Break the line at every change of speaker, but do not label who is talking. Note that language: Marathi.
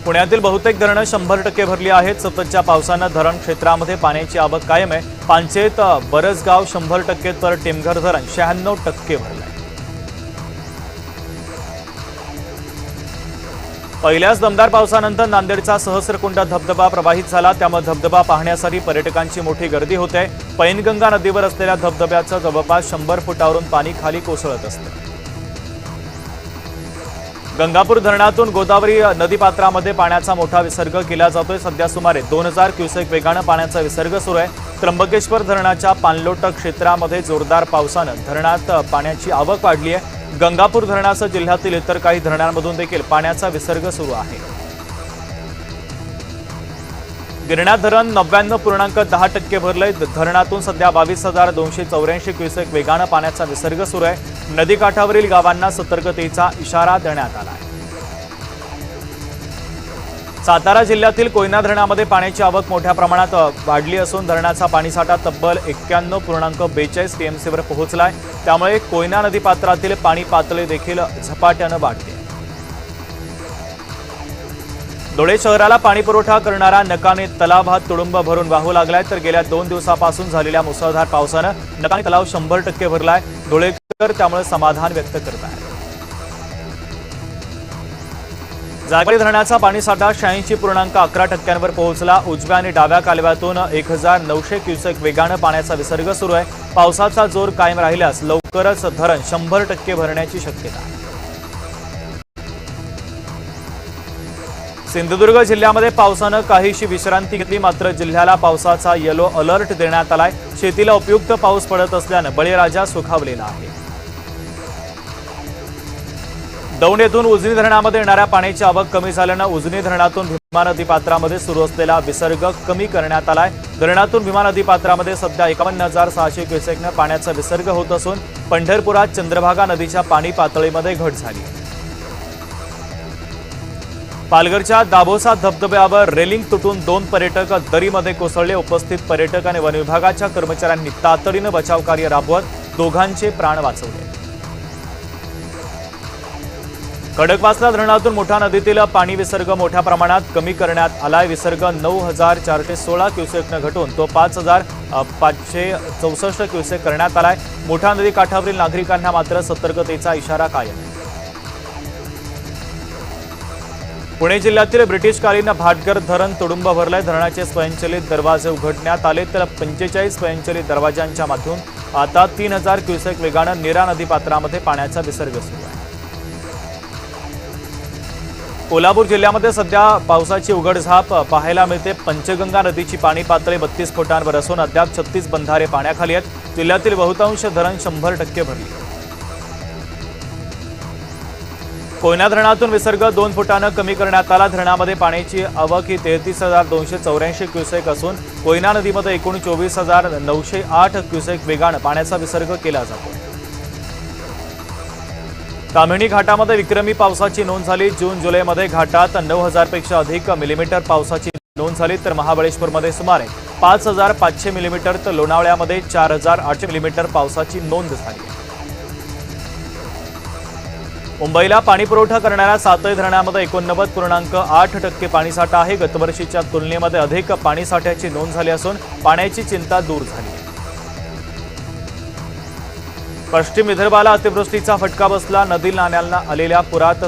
पुण्यातील बहुतेक धरणं 100% भरली आहेत। सततच्या पावसानं धरण क्षेत्रामध्ये पाण्याची आवक कायम आहे। पांचेत बरसगाव 100% तर टेमघर धरण 96% भरले आहे। पहिल्याच दमदार पावसानंतर नांदेडचा सहस्रकुंड धबधबा प्रवाहित झाला। त्यामुळे धबधबा पाहण्यासाठी पर्यटकांची मोठी गर्दी होते। पैनगंगा नदीवर असलेल्या धबधब्याचं जवळपास 100 फुटावरून पाणी खाली कोसळत असतं। गंगापूर धरणातून गोदावरी नदीपात्रामध्ये पाण्याचा मोठा विसर्ग केला जातोय। सध्या सुमारे 2000 क्युसेक वेगानं पाण्याचा विसर्ग सुरू आहे। त्र्यंबकेश्वर धरणाच्या पाणलोट क्षेत्रामध्ये जोरदार पावसानं धरणात पाण्याची आवक वाढली आहे। गंगापूर धरणासह जिल्ह्यातील इतर काही धरणांमधून देखील पाण्याचा विसर्ग सुरू आहे। गिरणा धरण 99.10% भरलंय। धरणातून सध्या 22,284 क्युसेक वेगानं पाण्याचा विसर्ग सुरू आहे। नदीकाठावरील गावांना सतर्कतेचा इशारा देण्यात आला आहे। सातारा जिल्ह्यातील कोयना धरणामध्ये पाण्याची आवक मोठ्या प्रमाणात वाढली असून धरणाचा पाणीसाठा तब्बल 91.42 टीएमसीवर पोहोचलाय। त्यामुळे कोयना नदीपात्रातील पाणी पातळी देखील झपाट्यानं वाढते। धुळे शहराला पाणीपुरवठा करणारा नकाने तलाव हा तुडुंब भरून वाहू लागलाय। तर गेल्या 2 दिवसापासून झालेल्या मुसळधार पावसानं नकाने तलाव 100% भरलाय। धुळेकर त्यामुळे समाधान व्यक्त करत आहेत। जायकवाडी धरणाचा पाणीसाठा 86.11% पोहोचला। उजव्या आणि डाव्या कालव्यातून 1900 क्युसेक वेगानं पाण्याचा विसर्ग सुरू आहे। पावसाचा जोर कायम राहिल्यास लवकरच धरण 100% भरण्याची शक्यता आहे। सिंधुदुर्ग जिल्ह्यामध्ये पावसानं काहीशी विश्रांती घेतली, मात्र जिल्ह्याला पावसाचा येलो अलर्ट देण्यात आलाय। शेतीला उपयुक्त पाऊस पडत असल्यानं बळीराजा सुखावलेला आहे। दौंड येथून उजनी धरणामध्ये येणाऱ्या पाण्याची आवक कमी झाल्यानं उजनी धरणातून भीमा नदी पात्रामध्ये सुरू असलेला विसर्ग कमी करण्यात आलाय। धरणातून भीमा नदी पात्रामध्ये सध्या 51,600 क्युसेकनं पाण्याचा विसर्ग होत असून पंढरपुरात चंद्रभागा नदीच्या पाणी पातळीमध्ये घट झाली आहे। पालघरच्या दाभोसा धबधब्यावर रेलिंग तुटून 2 पर्यटक दरीमध्ये कोसळले। उपस्थित पर्यटक आणि वन विभागाच्या कर्मचाऱ्यांनी तातडीनं बचाव कार्य राबवत दोघांचे प्राण वाचवले। खडकवासला धरणातून मुठा नदीतील पाणी विसर्ग मोठ्या प्रमाणात कमी करण्यात आलाय। विसर्ग 9,416 क्युसेकनं घटून तो 5,564 क्युसेक करण्यात आलाय। मुठा नदी काठावरील नागरिकांना मात्र सतर्कतेचा इशारा कायम आहे। पुणे जिल्ह्यातील ब्रिटिशकालीन भाटघर धरण तुडुंब भरलंय। धरणाचे स्वयंचलित दरवाजे उघडण्यात आले, तर 45 स्वयंचलित दरवाजांच्या माध्यमातून आता 3000 क्युसेक वेगानं नीरा नदीपात्रामध्ये पाण्याचा विसर्ग सुरू आहे। कोल्हापूर जिल्ह्यामध्ये सध्या पावसाची उघडझाप पाहायला मिळते। पंचगंगा नदीची पाणी पातळी 32 फुटांवर असून अद्याप 36 बंधारे पाण्याखाली आहेत। जिल्ह्यातील बहुतांश धरण 100% भरली। कोयना धरणातून विसर्ग 2 फुटानं कमी करण्यात आला। धरणामध्ये पाण्याची आवक ही 33,284 क्युसेक असून कोयना नदीमध्ये एकूण 24,908 क्युसेक वेगानं पाण्याचा विसर्ग केला जातो। ताम्हिणी घाटामध्ये विक्रमी पावसाची नोंद झाली। जून जुलैमध्ये घाटात 9,000 पेक्षा अधिक मिलीमीटर पावसाची नोंद झाली, तर महाबळेश्वरमध्ये सुमारे 5,500 मिलीमीटर तर लोणावळ्यामध्ये 4,800 मिलीमीटर पावसाची नोंद झाली आहे। मुंबईला पाणीपुरवठा करणाऱ्या 7 धरणांमध्ये 89.8% पाणीसाठा आहे। गतवर्षीच्या तुलनेमध्ये अधिक पाणीसाठ्याची नोंद झाली असून पाण्याची चिंता दूर झाली आहे। पश्चिम विदर्भाला अतिवृष्टीचा फटका बसला। नदी नाल्यांना आलेल्या पुरात